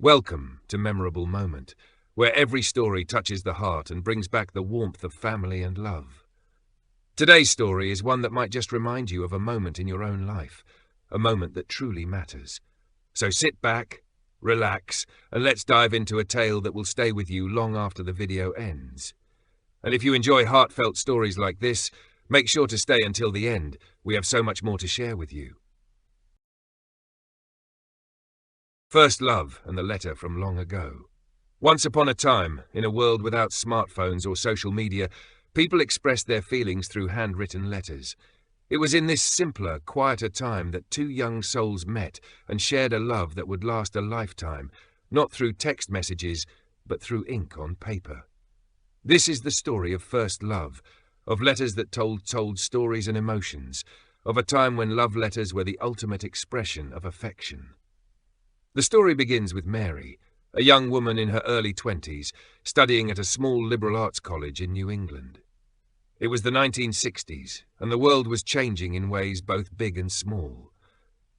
Welcome to Memorable Moment, where every story touches the heart and brings back the warmth of family and love. Today's story is one that might just remind you of a moment in your own life, a moment that truly matters. So sit back, relax, and let's dive into a tale that will stay with you long after the video ends. And if you enjoy heartfelt stories like this, make sure to stay until the end. We have so much more to share with you. First Love and the Letter from Long Ago. Once upon a time, in a world without smartphones or social media, people expressed their feelings through handwritten letters. It was in this simpler, quieter time that two young souls met and shared a love that would last a lifetime, not through text messages, but through ink on paper. This is the story of first love, of letters that told stories and emotions, of a time when love letters were the ultimate expression of affection. The story begins with Mary, a young woman in her early 20s, studying at a small liberal arts college in New England. It was the 1960s, and the world was changing in ways both big and small.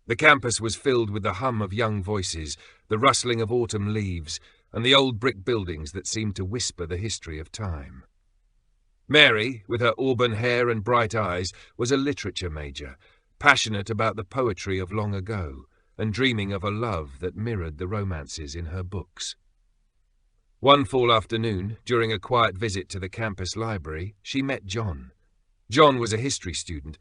The campus was filled with the hum of young voices, the rustling of autumn leaves, and the old brick buildings that seemed to whisper the history of time. Mary, with her auburn hair and bright eyes, was a literature major, passionate about the poetry of long ago, and dreaming of a love that mirrored the romances in her books. One fall afternoon, during a quiet visit to the campus library, she met John. John was a history student,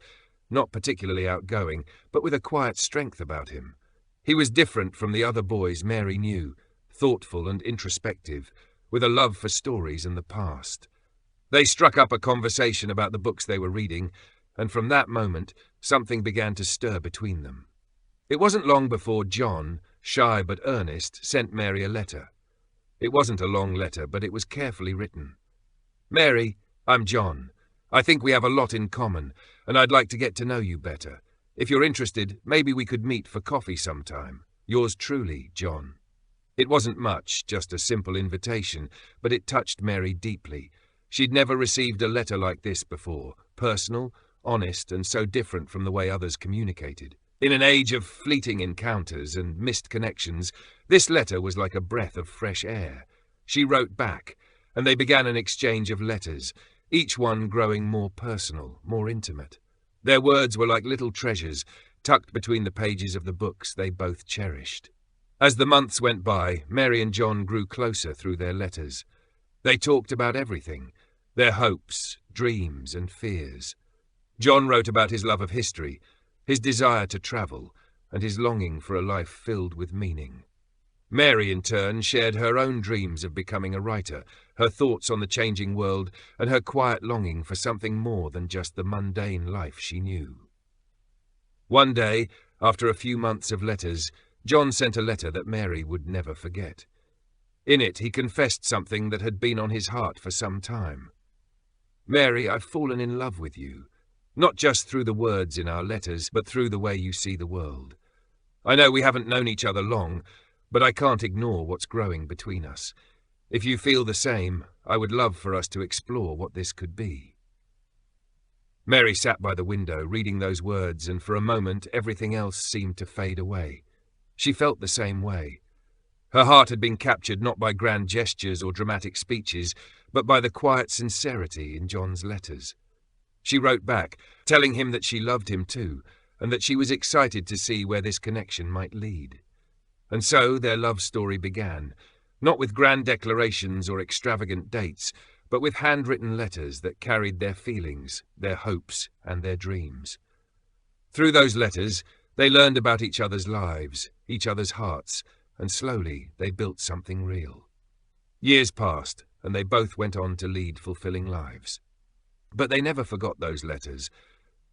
not particularly outgoing, but with a quiet strength about him. He was different from the other boys Mary knew, thoughtful and introspective, with a love for stories and the past. They struck up a conversation about the books they were reading, and from that moment, something began to stir between them. It wasn't long before John, shy but earnest, sent Mary a letter. It wasn't a long letter, but it was carefully written. "Mary, I'm John. I think we have a lot in common, and I'd like to get to know you better. If you're interested, maybe we could meet for coffee sometime. Yours truly, John." It wasn't much, just a simple invitation, but it touched Mary deeply. She'd never received a letter like this before, personal, honest, and so different from the way others communicated. In an age of fleeting encounters and missed connections, this letter was like a breath of fresh air. She wrote back, and they began an exchange of letters, each one growing more personal, more intimate. Their words were like little treasures, tucked between the pages of the books they both cherished. As the months went by, Mary and John grew closer through their letters. They talked about everything, their hopes, dreams, and fears. John wrote about his love of history, his desire to travel, and his longing for a life filled with meaning. Mary, in turn, shared her own dreams of becoming a writer, her thoughts on the changing world, and her quiet longing for something more than just the mundane life she knew. One day, after a few months of letters, John sent a letter that Mary would never forget. In it, he confessed something that had been on his heart for some time. "Mary, I've fallen in love with you. Not just through the words in our letters, but through the way you see the world. I know we haven't known each other long, but I can't ignore what's growing between us. If you feel the same, I would love for us to explore what this could be." Mary sat by the window, reading those words, and for a moment everything else seemed to fade away. She felt the same way. Her heart had been captured not by grand gestures or dramatic speeches, but by the quiet sincerity in John's letters. She wrote back, telling him that she loved him too, and that she was excited to see where this connection might lead. And so their love story began, not with grand declarations or extravagant dates, but with handwritten letters that carried their feelings, their hopes, and their dreams. Through those letters, they learned about each other's lives, each other's hearts, and slowly they built something real. Years passed, and they both went on to lead fulfilling lives. But they never forgot those letters,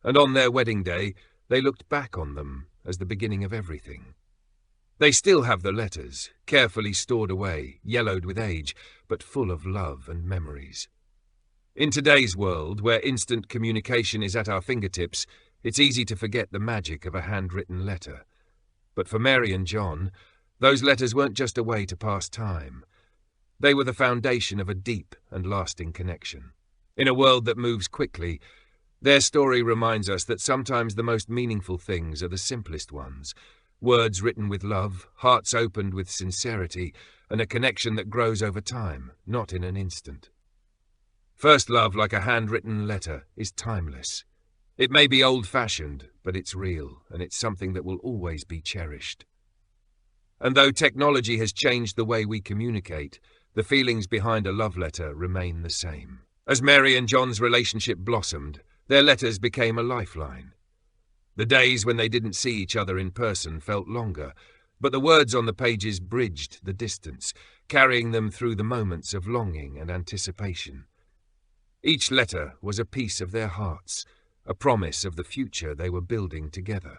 and on their wedding day, they looked back on them as the beginning of everything. They still have the letters, carefully stored away, yellowed with age, but full of love and memories. In today's world, where instant communication is at our fingertips, it's easy to forget the magic of a handwritten letter. But for Mary and John, those letters weren't just a way to pass time. They were the foundation of a deep and lasting connection. In a world that moves quickly, their story reminds us that sometimes the most meaningful things are the simplest ones, Words written with love, hearts opened with sincerity, and a connection that grows over time, not in an instant. First love, like a handwritten letter, is timeless. It may be old-fashioned, but it's real, and it's something that will always be cherished. And though technology has changed the way we communicate, the feelings behind a love letter remain the same. As Mary and John's relationship blossomed, their letters became a lifeline. The days when they didn't see each other in person felt longer, but the words on the pages bridged the distance, carrying them through the moments of longing and anticipation. Each letter was a piece of their hearts, a promise of the future they were building together.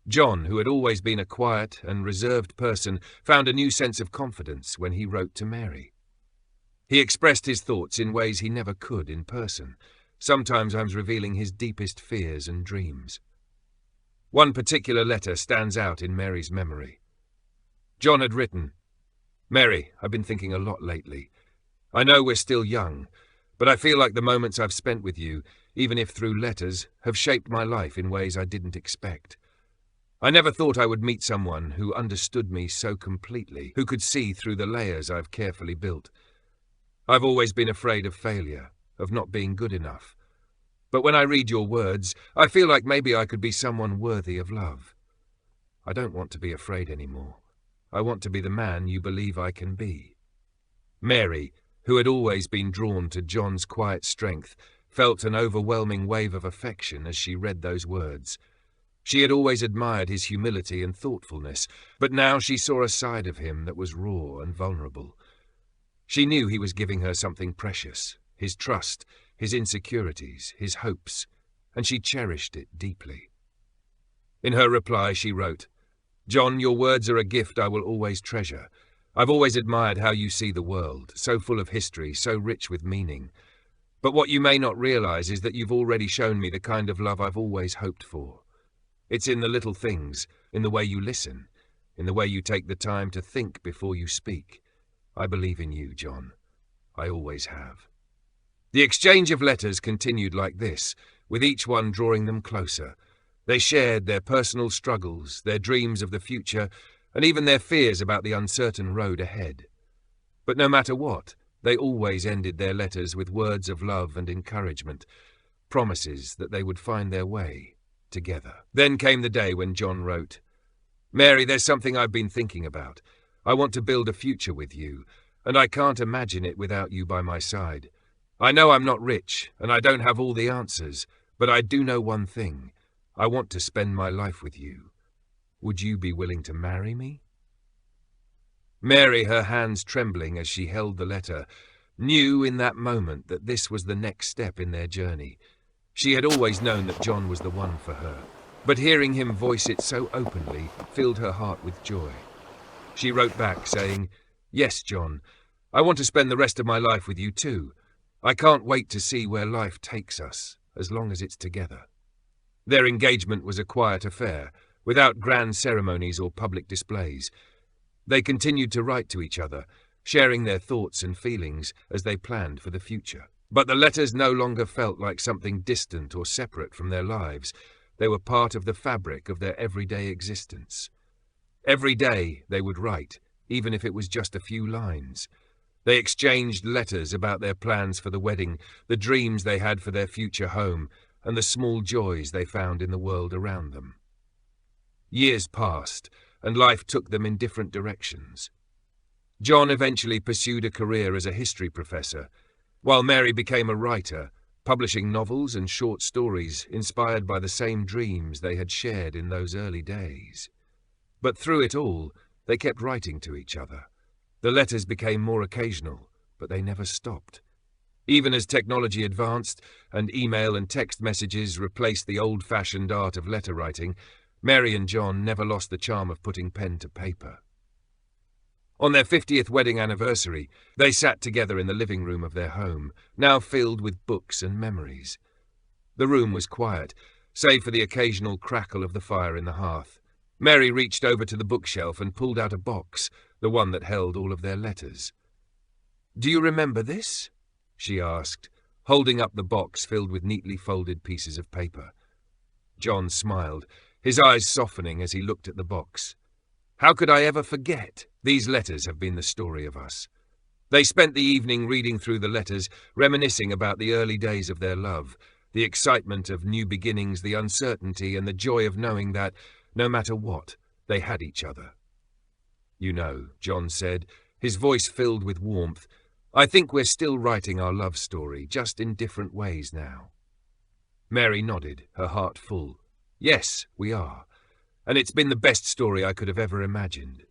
John, who had always been a quiet and reserved person, found a new sense of confidence when he wrote to Mary. He expressed his thoughts in ways he never could in person, sometimes revealing his deepest fears and dreams. One particular letter stands out in Mary's memory. John had written, "Mary, I've been thinking a lot lately. I know we're still young, but I feel like the moments I've spent with you, even if through letters, have shaped my life in ways I didn't expect. I never thought I would meet someone who understood me so completely, who could see through the layers I've carefully built. I've always been afraid of failure, of not being good enough. But when I read your words, I feel like maybe I could be someone worthy of love. I don't want to be afraid anymore. I want to be the man you believe I can be." Mary, who had always been drawn to John's quiet strength, felt an overwhelming wave of affection as she read those words. She had always admired his humility and thoughtfulness, but now she saw a side of him that was raw and vulnerable. She knew he was giving her something precious, his trust, his insecurities, his hopes, and she cherished it deeply. In her reply she wrote, "John, your words are a gift I will always treasure. I've always admired how you see the world, so full of history, so rich with meaning. But what you may not realize is that you've already shown me the kind of love I've always hoped for. It's in the little things, in the way you listen, in the way you take the time to think before you speak. I believe in you, John. I always have." The exchange of letters continued like this, with each one drawing them closer. They shared their personal struggles, their dreams of the future, and even their fears about the uncertain road ahead. But no matter what, they always ended their letters with words of love and encouragement, promises that they would find their way together. Then came the day when John wrote, "Mary, there's something I've been thinking about. I want to build a future with you, and I can't imagine it without you by my side. I know I'm not rich, and I don't have all the answers, but I do know one thing. I want to spend my life with you. Would you be willing to marry me?" Mary, her hands trembling as she held the letter, knew in that moment that this was the next step in their journey. She had always known that John was the one for her, but hearing him voice it so openly filled her heart with joy. She wrote back saying, "Yes, John, I want to spend the rest of my life with you too. I can't wait to see where life takes us, as long as it's together." Their engagement was a quiet affair, without grand ceremonies or public displays. They continued to write to each other, sharing their thoughts and feelings as they planned for the future. But the letters no longer felt like something distant or separate from their lives. They were part of the fabric of their everyday existence. Every day they would write, even if it was just a few lines. They exchanged letters about their plans for the wedding, the dreams they had for their future home, and the small joys they found in the world around them. Years passed, and life took them in different directions. John eventually pursued a career as a history professor, while Mary became a writer, publishing novels and short stories inspired by the same dreams they had shared in those early days. But through it all, they kept writing to each other. The letters became more occasional, but they never stopped. Even as technology advanced and email and text messages replaced the old-fashioned art of letter writing, Mary and John never lost the charm of putting pen to paper. On their 50th wedding anniversary, they sat together in the living room of their home, now filled with books and memories. The room was quiet, save for the occasional crackle of the fire in the hearth. Mary reached over to the bookshelf and pulled out a box, the one that held all of their letters. "Do you remember this?" she asked, holding up the box filled with neatly folded pieces of paper. John smiled, his eyes softening as he looked at the box. How could I ever forget? These letters have been the story of us. They spent the evening reading through the letters, reminiscing about the early days of their love, the excitement of new beginnings, the uncertainty, and the joy of knowing that, no matter what, they had each other. You know, John said, his voice filled with warmth, I think we're still writing our love story, just in different ways now. Mary nodded, her heart full. Yes, we are. And it's been the best story I could have ever imagined.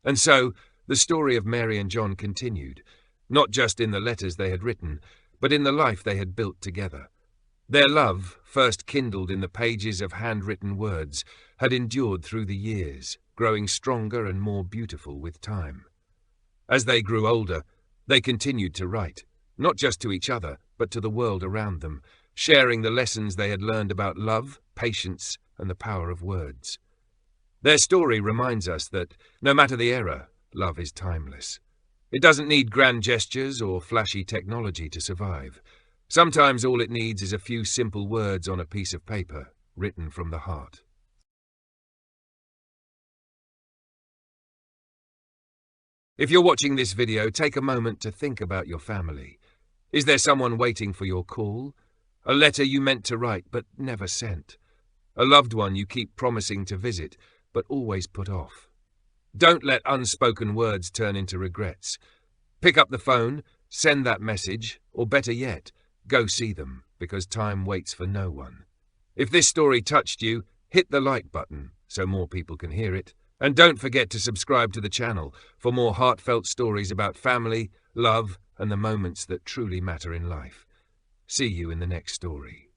And so, the story of Mary and John continued, not just in the letters they had written, but in the life they had built together. Their love, first kindled in the pages of handwritten words, had endured through the years, growing stronger and more beautiful with time. As they grew older, they continued to write, not just to each other, but to the world around them, sharing the lessons they had learned about love, patience, and the power of words. Their story reminds us that, no matter the era, love is timeless. It doesn't need grand gestures or flashy technology to survive. Sometimes all it needs is a few simple words on a piece of paper, written from the heart. If you're watching this video, take a moment to think about your family. Is there someone waiting for your call? A letter you meant to write but never sent? A loved one you keep promising to visit but always put off? Don't let unspoken words turn into regrets. Pick up the phone, send that message, or better yet, go see them, because time waits for no one. If this story touched you, hit the like button so more people can hear it. And don't forget to subscribe to the channel for more heartfelt stories about family, love, and the moments that truly matter in life. See you in the next story.